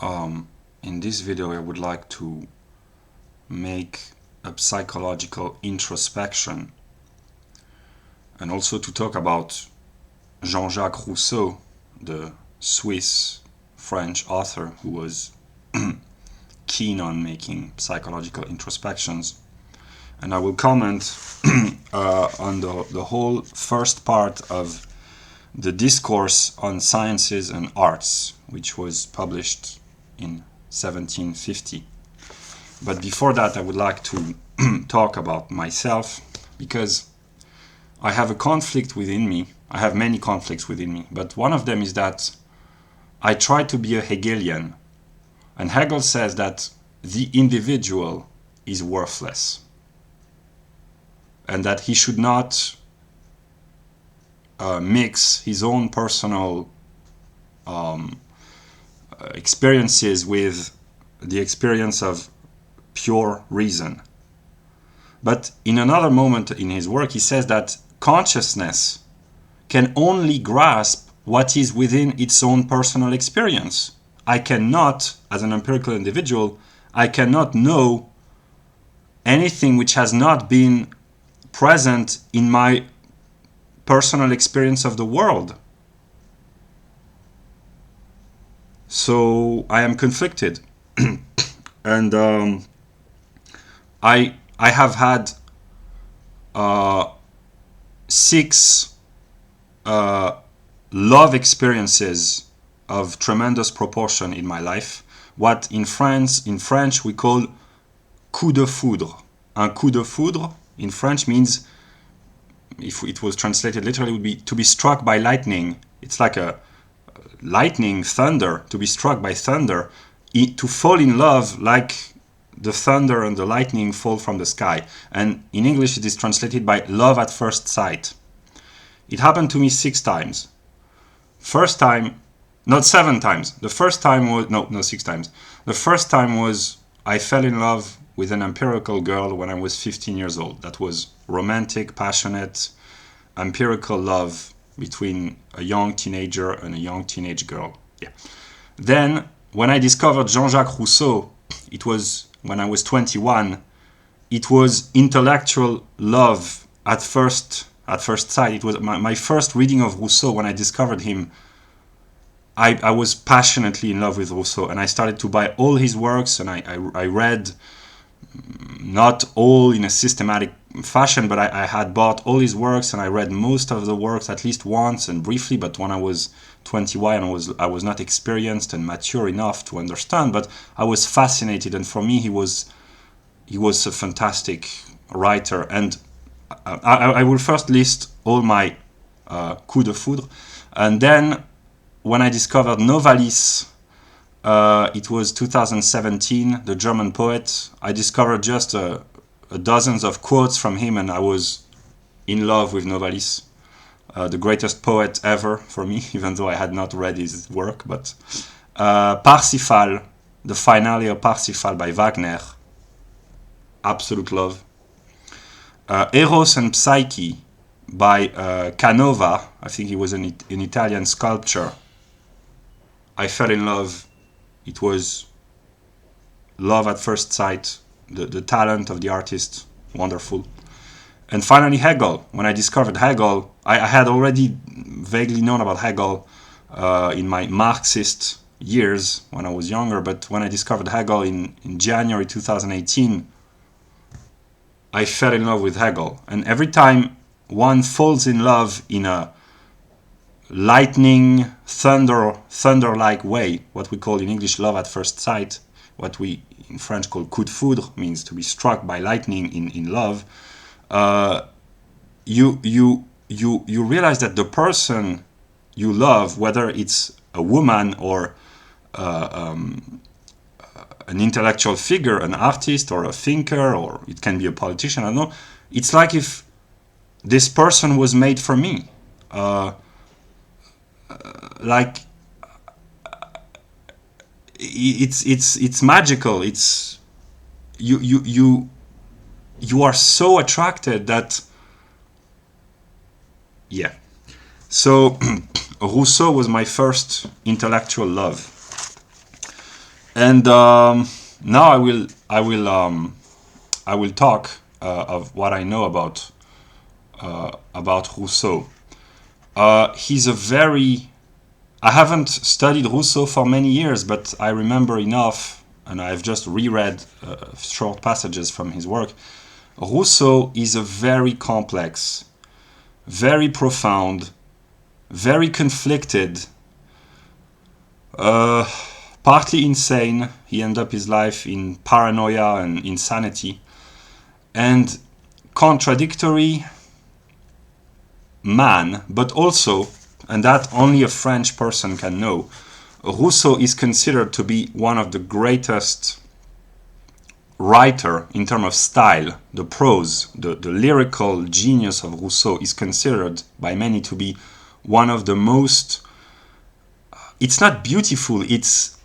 In this video I would like to make a psychological introspection and also to talk about Jean-Jacques Rousseau, the Swiss French author who was keen on making psychological introspections. And I will comment on the whole first part of the Discourse on Sciences and Arts, which was published in 1750. But before that, I would like to talk about myself, because I have a conflict within me. I have many conflicts within me, but one of them is that I try to be a Hegelian. And Hegel says that the individual is worthless, and that he should not mix his own personal experiences with the experience of pure reason. But in another moment in his work, he says that consciousness can only grasp what is within its own personal experience. I cannot, as an empirical individual, I cannot know anything which has not been present in my personal experience of the world. So I am conflicted. And I have had 6 love experiences of tremendous proportion in my life. What in French we call coups de foudre. Un coup de foudre in French means, if it was translated literally, would be to be struck by lightning. It's like a lightning, thunder, to be struck by thunder, to fall in love like the thunder and the lightning fall from the sky. And in English it is translated by love at first sight. It happened to me 6 times. First time, not 7 times. The first time was, no, 6 times. The first time was I fell in love with an empirical girl when I was 15 years old. That was romantic, passionate, empirical love between a young teenager and a young teenage girl. Yeah. Then, when I discovered Jean-Jacques Rousseau, it was when I was 21. It was intellectual love at first sight. It was my first reading of Rousseau. When I discovered him, I was passionately in love with Rousseau, and I started to buy all his works, and I read, not all in a systematic fashion, but I had bought all his works, and I read most of the works at least once and briefly. But when I was 21, I was not experienced and mature enough to understand, but I was fascinated, and for me he was a fantastic writer. And I will first list all my coups de foudre, and then when I discovered Novalis, it was 2017, the German poet. I discovered just dozens of quotes from him, and I was in love with Novalis, the greatest poet ever for me, even though I had not read his work. But Parsifal, the finale of Parsifal by Wagner, absolute love. Eros and Psyche by Canova, I think he was an Italian sculptor. I fell in love. It was love at first sight. The talent of the artist, wonderful. And finally Hegel. When I discovered Hegel, I had already vaguely known about Hegel in my Marxist years when I was younger, but when I discovered Hegel in January 2018, I fell in love with Hegel. And every time one falls in love in a lightning, thunder-like way, what we call in English love at first sight, what we in French call coup de foudre, means to be struck by lightning in love, you realize that the person you love, whether it's a woman or an intellectual figure, an artist or a thinker, or it can be a politician, I don't know, it's like if this person was made for me. Like it's magical. It's you are so attracted that, yeah. So Rousseau was my first intellectual love. And now I will talk of what I know about Rousseau. He's a very I haven't studied Rousseau for many years, but I remember enough, and I've just reread short passages from his work. Rousseau is a very complex, very profound, very conflicted, partly insane. He ended up his life in paranoia and insanity, and contradictory man, but also, and that only a French person can know, Rousseau is considered to be one of the greatest writer in terms of style. The prose, the lyrical genius of Rousseau is considered by many to be one of the most, it's not beautiful, it's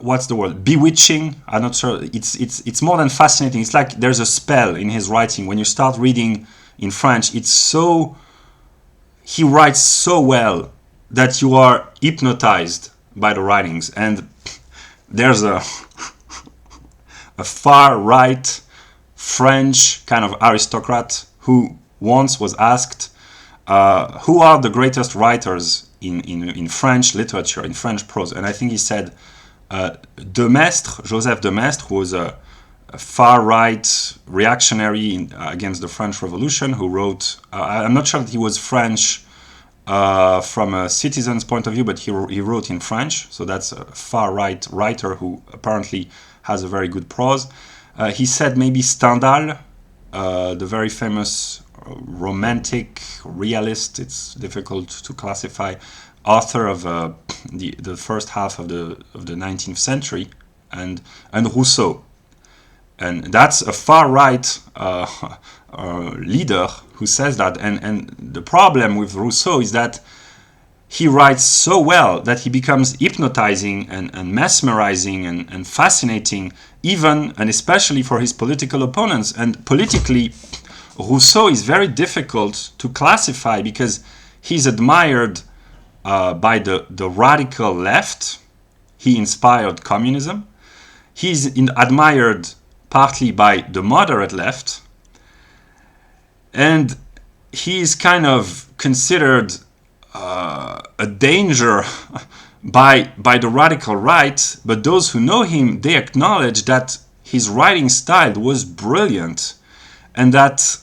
what's the word, bewitching. I'm not sure. It's more than fascinating. It's like there's a spell in his writing. When you start reading in French, it's so, he writes so well that you are hypnotized by the writings. And there's a far right French kind of aristocrat who once was asked, who are the greatest writers in French literature, in French prose? And I think he said de Maistre, Joseph de Maistre, who was a far-right reactionary against the French Revolution, who wrote, I'm not sure that he was French from a citizen's point of view, but he wrote in French, so that's a far-right writer who apparently has a very good prose. He said maybe Stendhal, the very famous romantic realist, it's difficult to classify, author of the first half of the 19th century, and Rousseau. And that's a far-right leader who says that. And the problem with Rousseau is that he writes so well that he becomes hypnotizing and mesmerizing and fascinating, even and especially for his political opponents. And politically, Rousseau is very difficult to classify because he's admired by the radical left. He inspired communism. He's admired partly by the moderate left. And he is kind of considered a danger by the radical right. But those who know him, they acknowledge that his writing style was brilliant, and that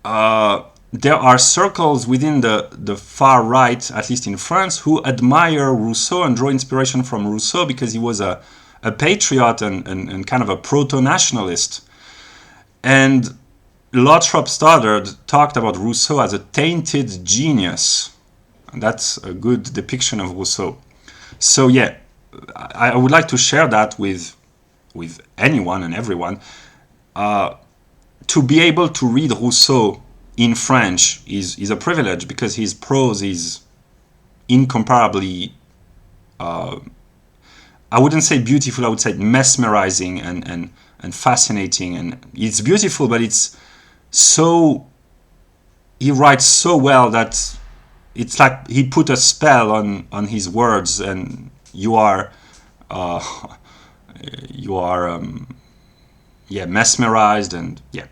there are circles within the far right, at least in France, who admire Rousseau and draw inspiration from Rousseau because he was a patriot and kind of a proto-nationalist. And Lothrop Stoddard talked about Rousseau as a tainted genius. And that's a good depiction of Rousseau. So yeah, I would like to share that with anyone and everyone. To be able to read Rousseau in French is a privilege because his prose is incomparably, I wouldn't say beautiful, I would say mesmerizing and fascinating. And it's beautiful, but it's so, he writes so well that it's like he put a spell on his words, and you are mesmerized, and yeah.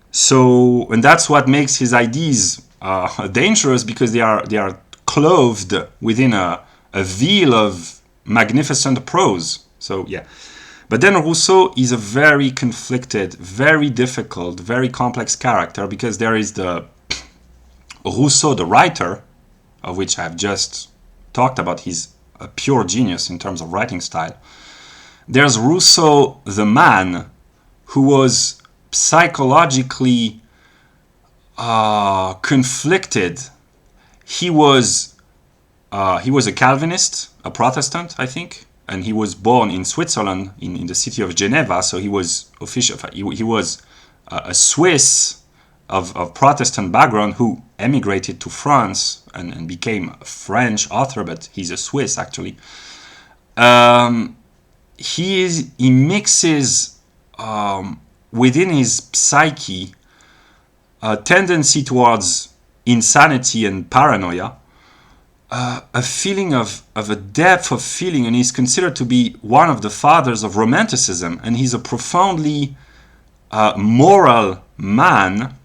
So, and that's what makes his ideas dangerous, because they are clothed within a veil of magnificent prose. So yeah. But then Rousseau is a very conflicted, very difficult, very complex character, because there is the Rousseau the writer, of which I've just talked about. He's a pure genius in terms of writing style. There's Rousseau the man, who was psychologically conflicted. He was a Calvinist, a Protestant, I think, and he was born in Switzerland, in the city of Geneva. So he was official. He was a Swiss of Protestant background who emigrated to France and became a French author, but he's a Swiss actually. He mixes within his psyche a tendency towards insanity and paranoia, a feeling of a depth of feeling, and he's considered to be one of the fathers of Romanticism, and he's a profoundly moral man.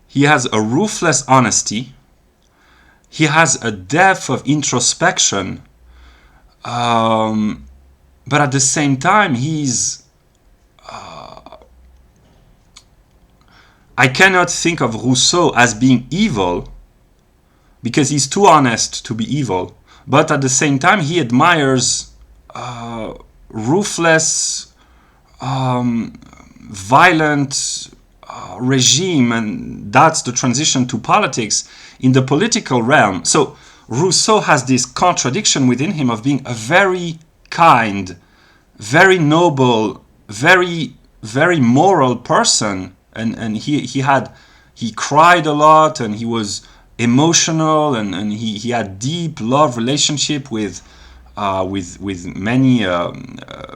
He has a ruthless honesty. He has a depth of introspection, but at the same time, he's... I cannot think of Rousseau as being evil, because he's too honest to be evil. But at the same time, he admires ruthless, violent regime, and that's the transition to politics in the political realm. So Rousseau has this contradiction within him of being a very kind, very noble, very, very moral person, and he cried a lot, and he was emotional, and he had deep love relationship with many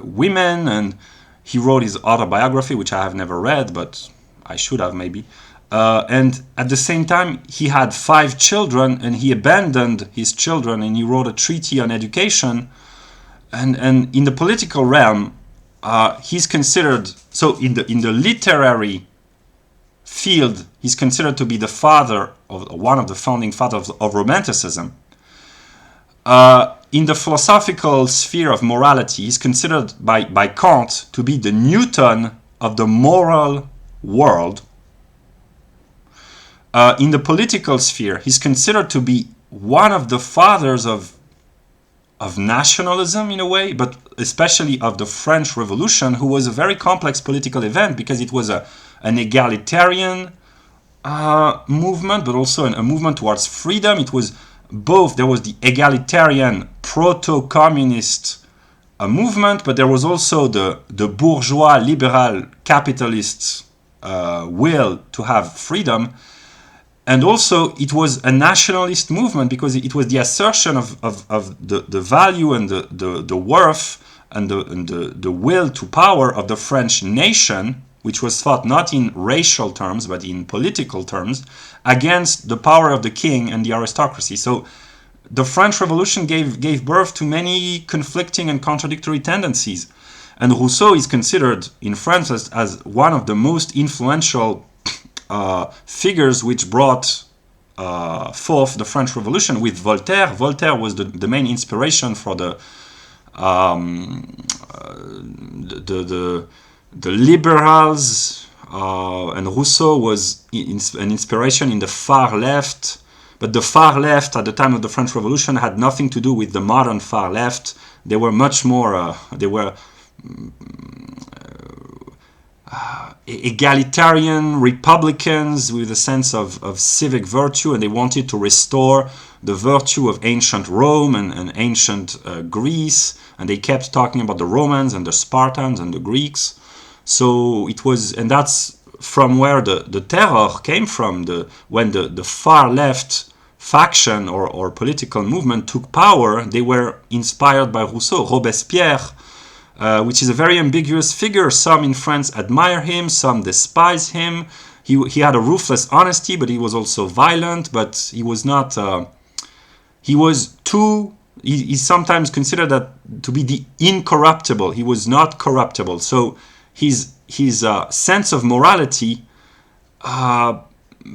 women, and he wrote his autobiography, which I have never read, but I should have maybe. And at the same time, he had 5 children, and he abandoned his children, and he wrote a treatise on education. And in the political realm, he's considered, so in the literary field, he's considered to be the father of one of the founding fathers of Romanticism. In the philosophical sphere of morality, he's considered by Kant to be the Newton of the moral world. In the political sphere, he's considered to be one of the fathers of nationalism in a way, but especially of the French Revolution, who was a very complex political event because it was an egalitarian movement, but also a movement towards freedom. It was both. There was the egalitarian proto-communist movement, but there was also the bourgeois liberal capitalist will to have freedom. And also it was a nationalist movement because it was the assertion of the value and the worth and the will to power of the French nation, which was thought not in racial terms but in political terms, against the power of the king and the aristocracy. So the French Revolution gave birth to many conflicting and contradictory tendencies. And Rousseau is considered in France as one of the most influential figures which brought forth the French Revolution with Voltaire. Voltaire was the main inspiration for the liberals, and Rousseau was an inspiration in the far left. But the far left at the time of the French Revolution had nothing to do with the modern far left. They were much more, egalitarian republicans with a sense of civic virtue, and they wanted to restore the virtue of ancient Rome and ancient Greece, and they kept talking about the Romans and the Spartans and the Greeks. So it was, and that's from where the terror came from, when the far left faction or political movement took power. They were inspired by Rousseau. Robespierre, which is a very ambiguous figure. Some in France admire him, some despise him. He had a ruthless honesty, but he was also violent, but he was not... he was too... He's sometimes considered that to be the incorruptible. He was not corruptible. So his sense of morality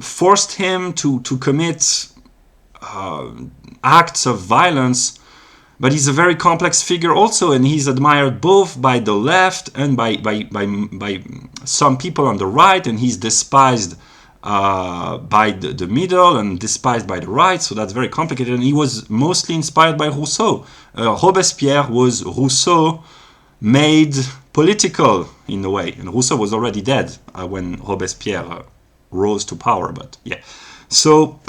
forced him to commit acts of violence. But he's a very complex figure also, and he's admired both by the left and by some people on the right, and he's despised by the middle and despised by the right, so that's very complicated. And he was mostly inspired by Rousseau. Robespierre was Rousseau made political in a way, and Rousseau was already dead when Robespierre rose to power, but yeah. So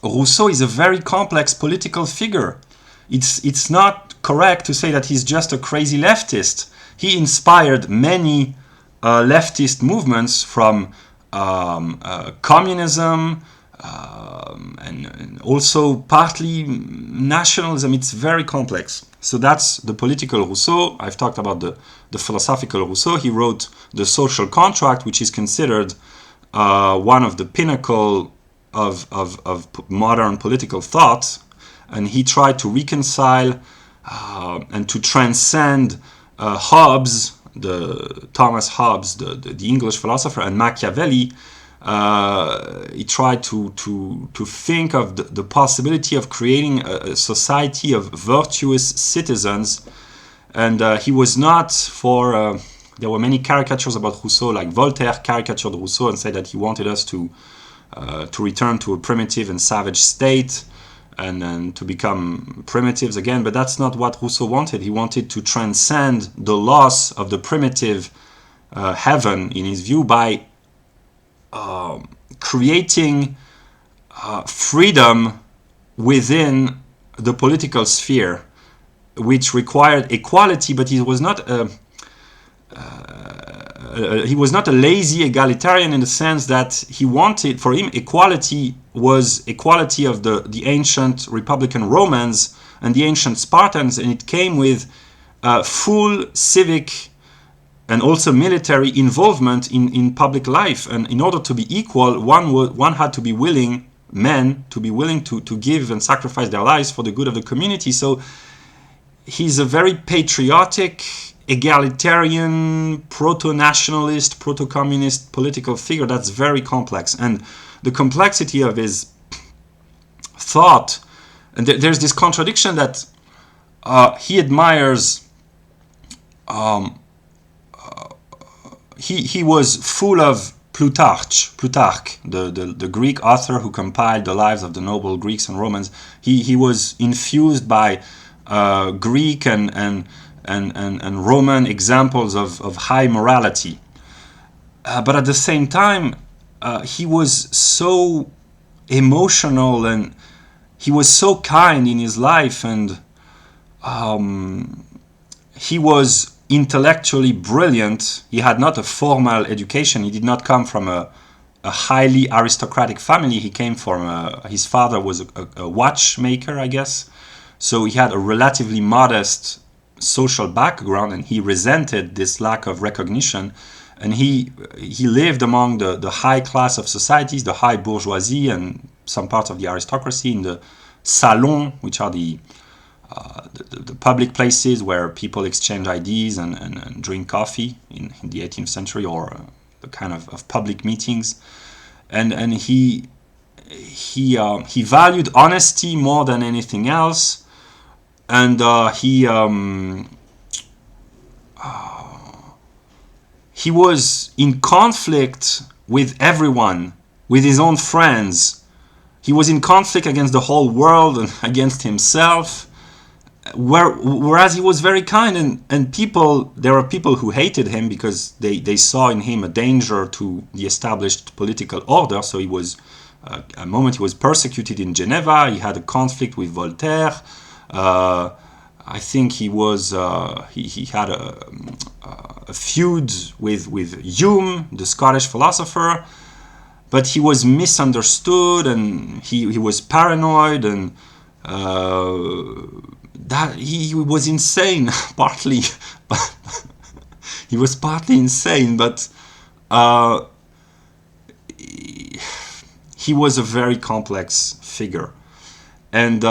Rousseau is a very complex political figure. It's not correct to say that he's just a crazy leftist. He inspired many leftist movements from communism and also partly nationalism. It's very complex. So that's the political Rousseau. I've talked about the philosophical Rousseau. He wrote The Social Contract, which is considered one of the pinnacle of modern political thought, and he tried to reconcile and to transcend Hobbes, Thomas Hobbes, the English philosopher, and Machiavelli. He tried to think of the possibility of creating a society of virtuous citizens, and he was not for. There were many caricatures about Rousseau, like Voltaire caricatured Rousseau and said that he wanted us to return to a primitive and savage state, and to become primitives again. But that's not what Rousseau wanted. He wanted to transcend the loss of the primitive heaven, in his view, by creating freedom within the political sphere, which required equality. But he was not a lazy egalitarian, in the sense that he wanted, for him, equality was equality of the ancient Republican Romans and the ancient Spartans, and it came with full civic and also military involvement in public life. And in order to be equal, one had to be willing, men, to be willing to give and sacrifice their lives for the good of the community. So he's a very patriotic, egalitarian, proto-nationalist, proto-communist political figure that's very complex. And the complexity of his thought, and there's this contradiction that he admires. He was full of Plutarch, the Greek author who compiled the lives of the noble Greeks and Romans. He was infused by Greek and Roman examples of high morality. But at the same time, he was so emotional, and he was so kind in his life, and he was intellectually brilliant. He had not a formal education. He did not come from a highly aristocratic family. He came from his father was a watchmaker, I guess. So he had a relatively modest social background, and he resented this lack of recognition. And he lived among the high class of societies, the high bourgeoisie and some parts of the aristocracy, in the salons, which are the public places where people exchange ideas and drink coffee in the 18th century, or the kind of public meetings. And he valued honesty more than anything else, and he was in conflict with everyone, with his own friends. He was in conflict against the whole world and against himself. Whereas he was very kind, and there were people who hated him because they saw in him a danger to the established political order. So he was, a moment he was persecuted in Geneva. He had a conflict with Voltaire. I think he had a feud with Hume, the Scottish philosopher. But he was misunderstood, and he was paranoid, and that he was insane, partly. He was partly insane, but he was a very complex figure. And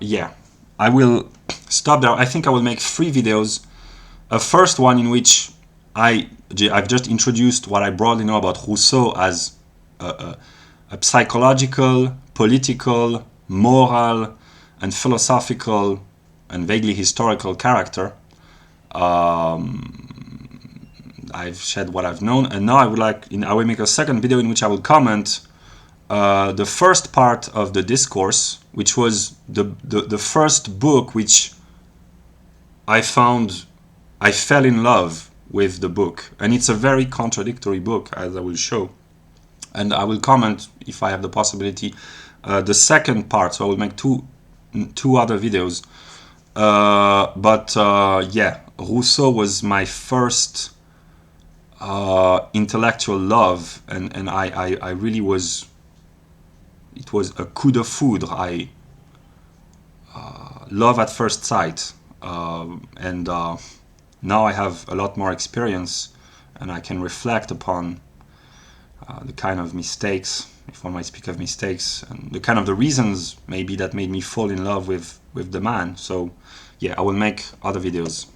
yeah, I will stop there. I think I will make 3 videos. A first one in which I've just introduced what I broadly know about Rousseau as a psychological, political, moral, and philosophical, and vaguely historical character. I've shared what I've known, and now I will make a second video in which I will comment the first part of the discourse, which was the first book which I fell in love with the book, and it's a very contradictory book, as I will show. And I will comment, if I have the possibility, the second part. So I will make two other videos. Yeah, Rousseau was my first intellectual love, and I really was. It was a coup de foudre. Love at first sight, and now I have a lot more experience, and I can reflect upon the kind of mistakes, if one might speak of mistakes, and the kind of the reasons maybe that made me fall in love with the man. So yeah, I will make other videos